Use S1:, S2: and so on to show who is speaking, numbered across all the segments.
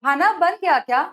S1: खाना बन गया क्या?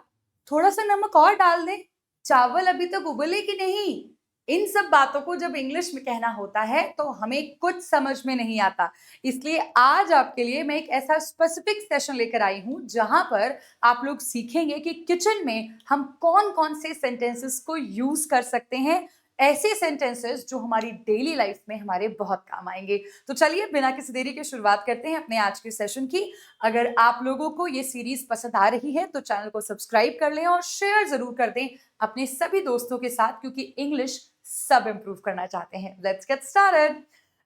S1: थोड़ा सा नमक और डाल दें। चावल अभी तक उबले कि नहीं? इन सब बातों को जब इंग्लिश में कहना होता है तो हमें कुछ समझ में नहीं आता। इसलिए आज आपके लिए मैं एक ऐसा स्पेसिफिक सेशन लेकर आई हूं जहां पर आप लोग सीखेंगे कि किचन में हम कौन-कौन से सेंटेंसेस को यूज कर सकते हैं, ऐसे सेंटेंसेस जो हमारी डेली लाइफ में हमारे बहुत काम आएंगे। तो चलिए बिना किसी देरी के शुरुआत करते हैं अपने आज के सेशन की। अगर आप लोगों को ये सीरीज पसंद आ रही है तो चैनल को सब्सक्राइब कर लें और शेयर जरूर कर दें अपने सभी दोस्तों के साथ, क्योंकि इंग्लिश सब इंप्रूव करना चाहते हैं। Let's get started.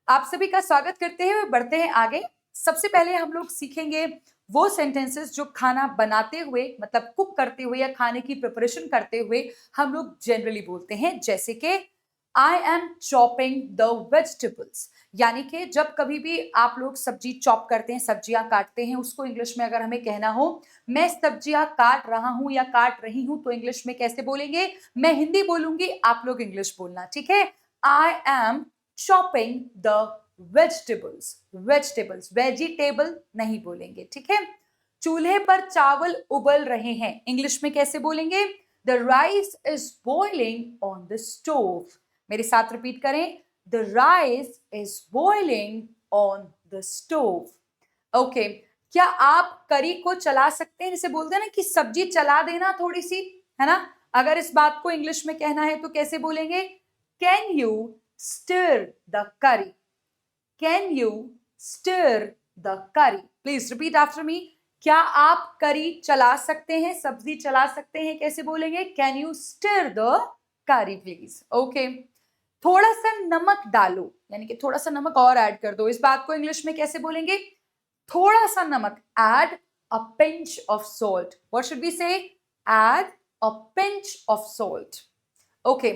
S1: आप सभी का स्वागत करते हुए बढ़ते हैं आगे। सबसे पहले हम लोग सीखेंगे वो सेंटेंसेस जो खाना बनाते हुए, मतलब कुक करते हुए या खाने की प्रिपरेशन करते हुए हम लोग जनरली बोलते हैं, जैसे कि I am chopping the vegetables. यानी कि जब कभी भी आप लोग सब्जी चॉप करते हैं, सब्जियां काटते हैं, उसको इंग्लिश में अगर हमें कहना हो मैं सब्जियां काट रहा हूं या काट रही हूं, तो इंग्लिश में कैसे बोलेंगे? मैं हिंदी बोलूंगी, आप लोग इंग्लिश बोलना, ठीक है? I am chopping the vegetables. Vegetables, vegetable नहीं बोलेंगे, ठीक है? चूल्हे पर चावल उबल रहे हैं, इंग्लिश में कैसे बोलेंगे? The rice is boiling on the stove. मेरे साथ रिपीट करें, the rice is boiling on the stove. Okay क्या आप करी को चला सकते हैं? जैसे बोलते हैं ना कि सब्जी चला देना थोड़ी सी, है ना? अगर इस बात को इंग्लिश में कहना है तो कैसे बोलेंगे? कैन यू स्टिर द करी? कैन यू स्टिर द करी? Please repeat after me. क्या आप करी चला सकते हैं, सब्जी चला सकते हैं? कैसे बोलेंगे? कैन यू स्टिर द करी प्लीज। ओके थोड़ा सा नमक डालो, यानी कि थोड़ा सा नमक और ऐड कर दो। इस बात को इंग्लिश में कैसे बोलेंगे? थोड़ा सा नमक, add a pinch of salt. What should we say? Add a pinch of salt. Okay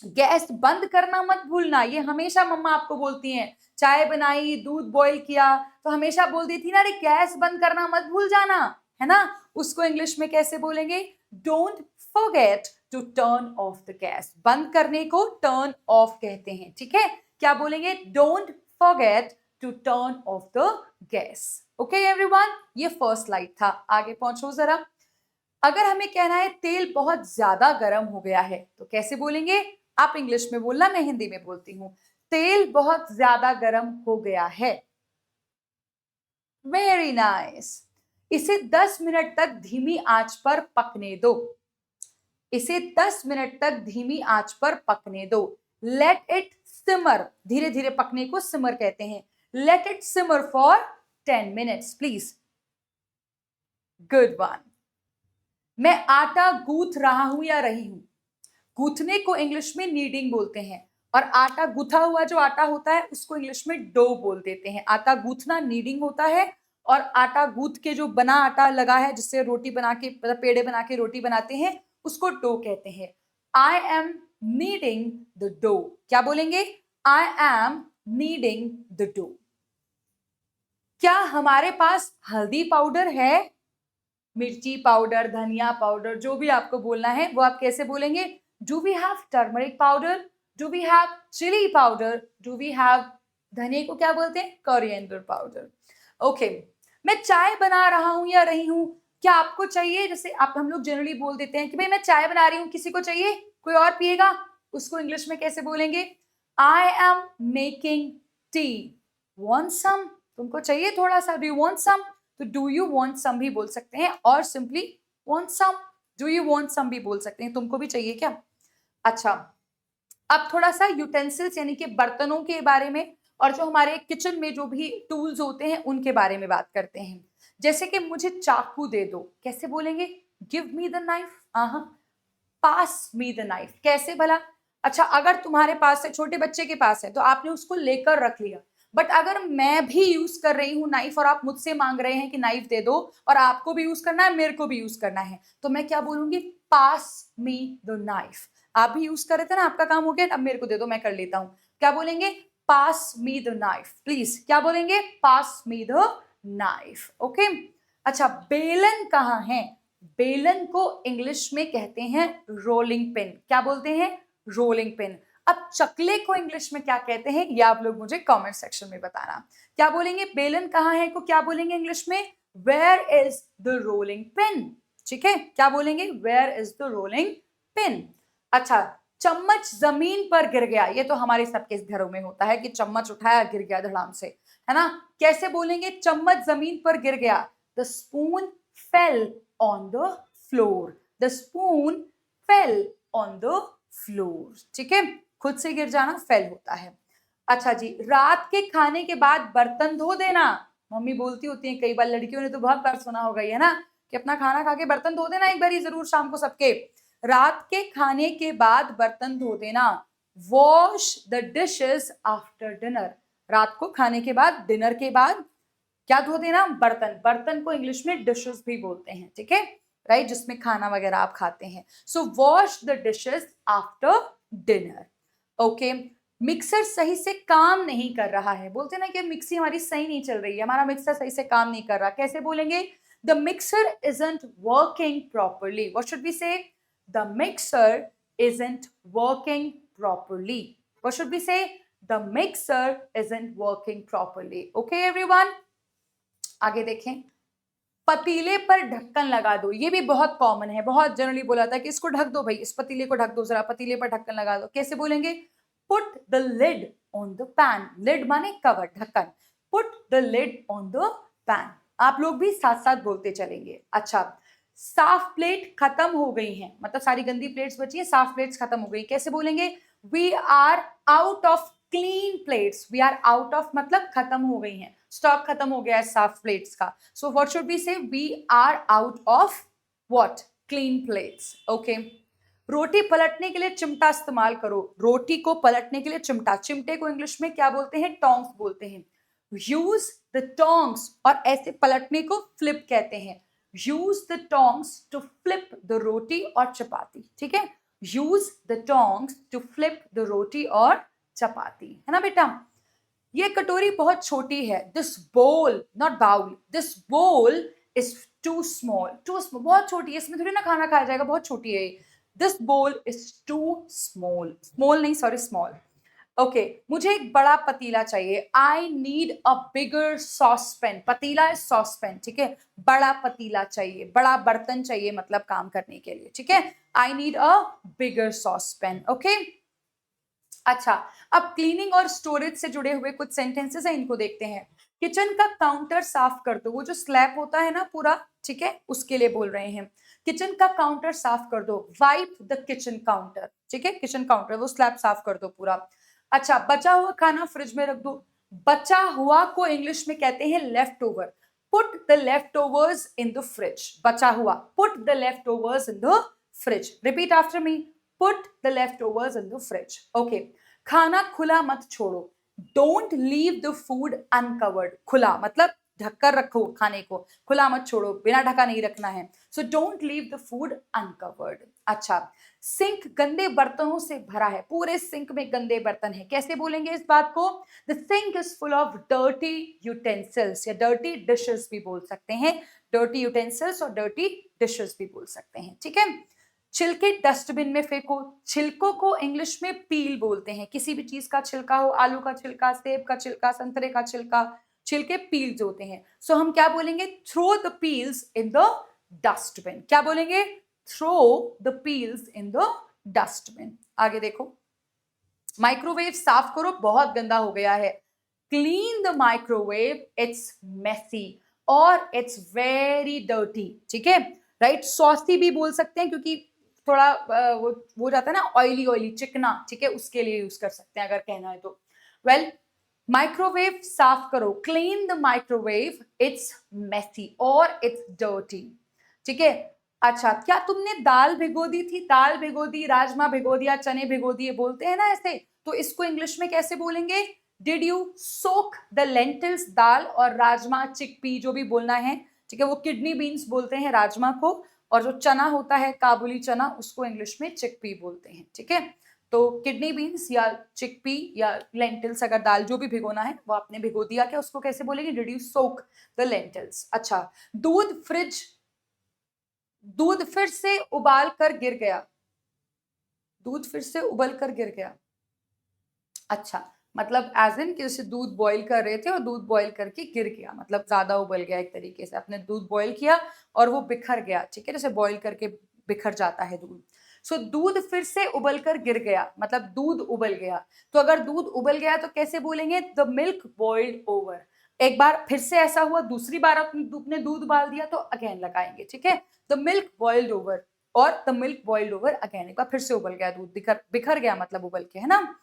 S1: gas बंद करना मत भूलना, ये हमेशा मम्मा आपको बोलती हैं। चाय बनाई, दूध बॉईल किया तो हमेशा बोलती थी ना, अरे गैस बंद करना मत भूल जाना, है ना? उसको इंग्लिश में कैसे बोलेंगे? Don't forget to turn off the gas. बंद करने को टर्न ऑफ कहते हैं, ठीक है? क्या बोलेंगे? Don't forget to turn off the gas. Okay everyone, ये फर्स्ट स्लाइड था। आगे पहुंचो जरा। अगर हमें कहना है तेल बहुत ज्यादा गर्म हो गया है तो कैसे बोलेंगे? आप इंग्लिश में बोलना, मैं हिंदी में बोलती हूं। तेल बहुत ज्यादा गर्म हो गया है। Very nice. इसे 10 मिनट तक धीमी आंच पर पकने दो। इसे 10 मिनट तक धीमी आंच पर पकने दो। लेट इट सिमर, धीरे धीरे पकने को सिमर कहते हैं। Let it simmer for 10 minutes please. Good one. मैं आटा गूंथ रहा हूं या रही हूं। गूंथने को इंग्लिश में नीडिंग बोलते हैं, और आटा गूंथा हुआ जो आटा होता है उसको इंग्लिश में डो बोल देते हैं। आटा गूंथना नीडिंग होता है, और आटा गूंथ के जो बना आटा लगा है जिससे रोटी बना के, मतलब पेड़े बना के रोटी बनाते हैं, उसको डो कहते हैं। I am kneading the dough. क्या बोलेंगे? I am kneading the dough. क्या हमारे पास हल्दी पाउडर है? मिर्ची पाउडर, धनिया पाउडर, जो भी आपको बोलना है वो आप कैसे बोलेंगे? Do we have turmeric powder? Do we have chilli powder? Do we have, धनिया को क्या बोलते हैं? Coriander powder. ओके मैं चाय बना रहा हूं या रही हूं। क्या आपको चाहिए? जैसे आप, हम लोग जनरली बोल देते हैं कि भाई मैं चाय बना रही हूं, किसी को चाहिए? कोई और पिएगा? उसको इंग्लिश में कैसे बोलेंगे? I am making tea. Want some? तुमको चाहिए थोड़ा सा? Do you want some? तो डू यू वांट सम भी बोल सकते हैं, और simply want some, do you want some भी बोल सकते हैं। तुमको भी चाहिए क्या? अच्छा अब थोड़ा सा यूटेंसिल्स यानी कि बर्तनों के बारे में, और जो हमारे किचन में जो भी टूल्स होते हैं उनके बारे में बात करते हैं। जैसे कि मुझे चाकू दे दो, कैसे बोलेंगे? Give me the knife. Pass me the knife. कैसे भला? अच्छा अगर तुम्हारे पास है, छोटे बच्चे के पास है, तो आपने उसको लेकर रख लिया, बट अगर मैं भी यूज कर रही हूं नाइफ और आप मुझसे मांग रहे हैं कि नाइफ दे दो, और आपको भी यूज करना है, मेरे को भी यूज करना है, तो मैं क्या बोलूंगी? पास मी द नाइफ। आप भी यूज कर रहे थे ना, आपका काम हो गया, अब मेरे को दे दो, मैं कर लेता हूं। क्या बोलेंगे? पास मी द नाइफ प्लीज। क्या बोलेंगे? पास मी द नाइफ। ओके अच्छा बेलन कहाँ है? बेलन को इंग्लिश में कहते हैं रोलिंग पिन। क्या बोलते हैं? Rolling pin. अब चकले को इंग्लिश में क्या कहते हैं, ये आप लोग मुझे कमेंट सेक्शन में बताना। क्या बोलेंगे? बेलन कहाँ है को क्या बोलेंगे इंग्लिश में? Where is the rolling pin, ठीक है, क्या बोलेंगे, where is the rolling pin. अच्छा, चम्मच जमीन पर गिर गया, ये तो हमारे सबके घरों में होता है कि चम्मच उठाया गिर गया धड़ाम से, है ना, कैसे बोलेंगे, चम्मच जमीन पर गिर गया, the spoon fell on the floor, the spoon fell on the floor, ठीक है, खुद से गिर जाना फेल होता है। अच्छा जी, रात के खाने के बाद बर्तन धो देना, मम्मी बोलती होती है, कई बार लड़कियों ने तो बहुत बार सुना होगा ये ना, कि अपना खाना खा के बर्तन धो देना एक बार ही जरूर शाम को सबके। रात के खाने के बाद बर्तन धो देना, wash the dishes after dinner, रात को खाने के बाद, डिनर के बाद क्या धो देना, बर्तन, बर्तन को इंग्लिश में डिशेस भी बोलते हैं, ठीक है, राइट, जिसमें खाना वगैरह आप खाते हैं। So wash the dishes after dinner. Okay, mixer सही से काम नहीं कर रहा है, बोलते ना कि मिक्सी हमारी सही नहीं चल रही है, हमारा मिक्सर सही से काम नहीं कर रहा, कैसे बोलेंगे, the mixer isn't working properly, what should we say, the mixer isn't working properly, what should we say, the mixer isn't working properly. Okay everyone, आगे देखें, पतीले पर ढक्कन लगा दो, ये भी बहुत कॉमन है, बहुत जनरली बोला था कि इसको ढक दो भाई, इस पतीले को ढक दो जरा, पतीले पर ढक्कन लगा दो, कैसे बोलेंगे, put the lid on the pan, lid माने कवर, ढक्कन, put the lid on the pan, आप लोग भी साथ साथ बोलते चलेंगे। अच्छा, साफ प्लेट खत्म हो गई हैं, मतलब सारी गंदी प्लेट्स बची है, साफ प्लेट्स खत्म हो गई, कैसे बोलेंगे, we are out of clean plates, we are out of मतलब खत्म हो गई हैं, स्टॉक खत्म हो गया है साफ प्लेट्स का, so what should be say, we are out of what, clean plates. Okay, रोटी पलटने के लिए चिमटा इस्तेमाल करो, रोटी को पलटने के लिए चिमटा, चिमटे को इंग्लिश में क्या बोलते हैं, टोंग्स बोलते हैं, यूज द टोंग्स, और ऐसे पलटने को फ्लिप कहते हैं, use the tongs to flip the roti और चपाती, ठीक है, use the tongs to flip the roti और चपाती, है ना बेटा। ये कटोरी बहुत छोटी है, this bowl, not bowl, this bowl is too small, too small, बहुत छोटी है, इसमें थोड़ी ना खाना खाया जाएगा, बहुत छोटी है, this bowl is too small, small नहीं सॉरी स्मॉल। ओके, मुझे एक बड़ा पतीला चाहिए, I need a bigger saucepan, पतीला इज सॉसपेन, ठीक है, बड़ा पतीला चाहिए, बड़ा बर्तन चाहिए मतलब काम करने के लिए, ठीक है, I need a bigger saucepan. Okay, अच्छा, अब क्लीनिंग और स्टोरेज से जुड़े हुए कुछ सेंटेंसेस हैं, इनको देखते हैं। किचन का काउंटर साफ कर दो, वो जो स्लैब होता है ना पूरा, ठीक है, उसके लिए बोल रहे हैं, किचन का काउंटर साफ कर दो, वाइप द किचन काउंटर, ठीक है, किचन काउंटर वो स्लैब साफ कर दो पूरा। अच्छा, बचा हुआ खाना फ्रिज में रख दो, बचा हुआ को इंग्लिश में कहते हैं left over, put the left overs in the fridge, बचा हुआ, put the left overs in the fridge, repeat after me, put the left overs in the fridge. Okay, खाना खुला मत छोड़ो, don't leave the food uncovered, खुला मतलब ढककर रखो खाने को, खुला मत छोड़ो, बिना ढका नहीं रखना है, so don't leave the food uncovered. अच्छा, सिंक गंदे बर्तनों से भरा है, पूरे सिंक में गंदे बर्तन है, कैसे बोलेंगे इस बात को, the sink is full of dirty utensils, या डर्टी डिशेस भी बोल सकते हैं, डर्टी यूटेंसिल्स और डर्टी डिशेस भी बोल सकते हैं, ठीक है। छिलके डस्टबिन में फेंको, छिलकों को इंग्लिश में पील बोलते हैं, किसी भी चीज का छिलका हो, आलू का छिलका, सेब का छिलका, संतरे का छिलका, छिलके पील्स होते हैं, सो हम क्या बोलेंगे, throw the peels in the dustbin, क्या बोलेंगे, throw the peels in the dustbin. आगे देखो, माइक्रोवेव साफ करो, बहुत गंदा हो गया है, clean the microwave, it's messy और इट्स वेरी डर्टी, ठीक है, राइट, सॉसी भी बोल सकते हैं क्योंकि थोड़ा वो जाता है ना ऑयली ऑयली चिकना, ठीक है, उसके लिए यूज कर सकते हैं अगर कहना है तो। वेल, माइक्रोवेव साफ करो, clean the microwave, it's messy और इट्स डर्टी, ठीक है। अच्छा, क्या तुमने दाल भिगो दी थी, दाल भिगो दी, राजमा भिगो दिया, चने भिगो दिए, बोलते हैं ना ऐसे, तो इसको इंग्लिश में कैसे बोलेंगे, did you soak the lentils, दाल और राजमा चिकपी जो भी बोलना है, ठीक है, वो किडनी बीन्स बोलते हैं राजमा को, और जो चना होता है काबुली चना उसको इंग्लिश में चिकपी बोलते हैं, ठीक है। तो किडनी बीन्स या चिकपी या लेंटिल्स, अगर दाल जो भी भिगोना है वो आपने भिगो दिया क्या, उसको कैसे बोलेंगे, did you soak the lentils. अच्छा, दूध फिर से उबाल कर गिर गया, दूध फिर से उबल कर गिर गया। अच्छा, मतलब एज इन कि जैसे दूध बॉईल कर रहे थे और दूध बॉईल करके गिर गया, मतलब ज्यादा उबल गया, एक तरीके से आपने दूध बॉईल किया और वो बिखर गया, ठीक है, जैसे बॉईल करके बिखर जाता है दूध। सो दूध फिर से उबल कर गिर गया, मतलब दूध उबल गया। तो अगर दूध उबल गया तो कैसे बोलेंगे? The milk boiled over. एक बार फिर से ऐसा हुआ, दूसरी बार आपने दूध उबाल दिया तो अगेन लगाएंगे, ठीक है, द मिल्क बॉइल्ड ओवर और the milk boiled over again, एक बार फिर से उबल गया दूध, बिखर बिखर गया मतलब उबल के, है ना।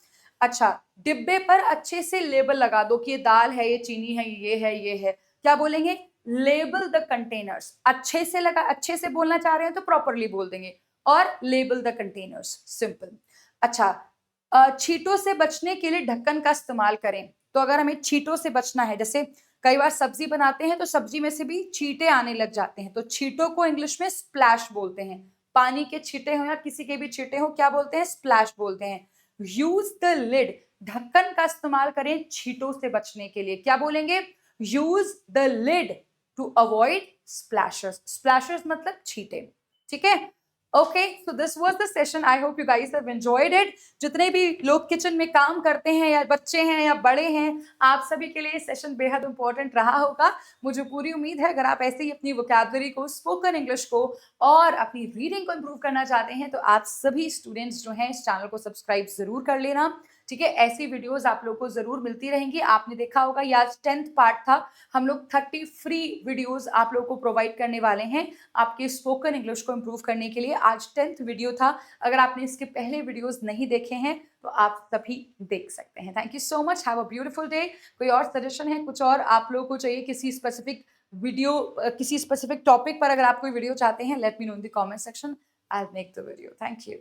S1: अच्छा, डिब्बे पर अच्छे से लेबल लगा दो कि ये दाल है, ये चीनी है, ये है, ये है। क्या बोलेंगे? Label the containers. अच्छे से लगा, अच्छे से बोलना चाह रहे हैं तो प्रॉपरली बोल देंगे, और लेबल द कंटेनर्स, सिंपल। अच्छा, छींटों से बचने के लिए ढक्कन का इस्तेमाल करें। तो अगर हमें छींटों से बचना है, जैसे कई बार सब्जी बनाते हैं तो सब्जी में से भी छींटे आने लग जाते हैं, तो छींटों को इंग्लिश में स्प्लैश बोलते हैं। पानी के छींटे हो या किसी के भी छींटे हो, क्या बोलते हैं? स्प्लैश बोलते हैं। Use the lid. ढक्कन का इस्तेमाल करें छींटों से बचने के लिए, क्या बोलेंगे? Use the lid to avoid splashers. Splashers मतलब छींटे, ठीक है। Okay, so this was the session, I hope you guys have enjoyed it. जितने भी लोग किचन में काम करते हैं, या बच्चे हैं या बड़े हैं, आप सभी के लिए सेशन बेहद इंपॉर्टेंट रहा होगा। मुझे पूरी उम्मीद है अगर आप ऐसे ही अपनी वोकैबुलरी को, स्पोकन इंग्लिश को और अपनी रीडिंग को इम्प्रूव करना चाहते हैं, तो आप सभी स्टूडेंट्स जो हैं इस चैनल को सब्सक्राइब जरूर कर लेना, ठीक है। ऐसी वीडियोस आप लोग को जरूर मिलती रहेंगी। आपने देखा होगा ये आज 10th पार्ट था, हम लोग 30 फ्री वीडियोस आप लोग को प्रोवाइड करने वाले हैं आपके स्पोकन इंग्लिश को इम्प्रूव करने के लिए। आज 10th वीडियो था, अगर आपने इसके पहले वीडियोस नहीं देखे हैं तो आप सभी देख सकते हैं। Thank you so much, have a beautiful day. कोई और सजेशन है, कुछ और आप लोगों को चाहिए, किसी स्पेसिफिक वीडियो, किसी स्पेसिफिक टॉपिक पर अगर आप कोई वीडियो चाहते हैं, let me know in the comment section, I will make the video. Thank you.